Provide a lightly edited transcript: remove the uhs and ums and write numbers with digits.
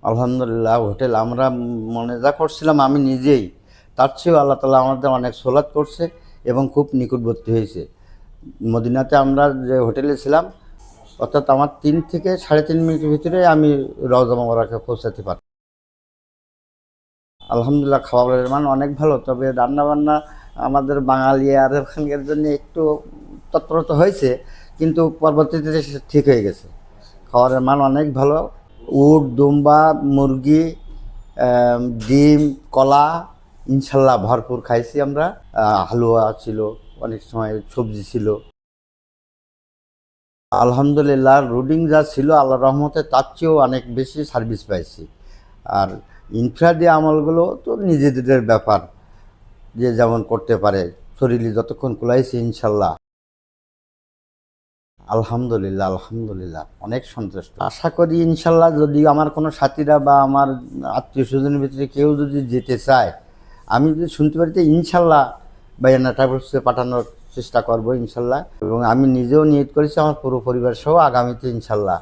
আলহামদুলিল্লাহ হোটেল আমরা মনে যা করছিলাম আমি নিজেই, তার চেয়েও আল্লাহ তাআলা আমাদের অনেক সোলাত করছে এবং খুব নিকটবর্তী হয়েছে। মদিনাতে আমরা যে হোটেলে ছিলাম, অর্থাৎ আমার 3 থেকে 3.5 মিনিটের ভিতরে আমি রওজা মোবারকে পৌঁছাতে পারি। আলহামদুলিল্লাহ খাবারের মান অনেক ভালো, তবে রান্নাবান্না আমাদের বাঙালি আর ওখানকার জন্য একটু তৎপরতা হয়েছে, কিন্তু পরবর্তীতে সেটা ঠিক হয়ে গেছে। খাবারের মান অনেক ভালো। উট, দুম্বা, মুরগি, ডিম, কলা ইনশাল্লাহ ভরপুর খাইছি আমরা। হালুয়া ছিল, অনেক সময় সবজি ছিল। আলহামদুলিল্লাহ রুডিং যা ছিল আল্লাহর রহমতে তার চেয়েও অনেক বেশি সার্ভিস পাইছি। আর ইনফ্রাডি আমলগুলো তো নিজেদের ব্যাপার, যে যেমন করতে পারে, শরীরে যতক্ষণ কুলাইছে ইনশাল্লাহ। আলহামদুলিল্লাহ, আলহামদুলিল্লাহ অনেক সন্তুষ্ট। আশা করি ইনশাল্লাহ যদি আমার কোনো সাথীরা বা আমার আত্মীয় স্বজনের ভিতরে কেউ যদি যেতে চায়, আমি যদি শুনতে পারি তো ইনশাল্লাহ বায়ানা ট্রাভেলসে পাঠানোর চেষ্টা করব ইনশাল্লাহ। এবং আমি নিজেও নিয়ত করেছি আমার পুরো পরিবার সহ আগামীতে ইনশাল্লাহ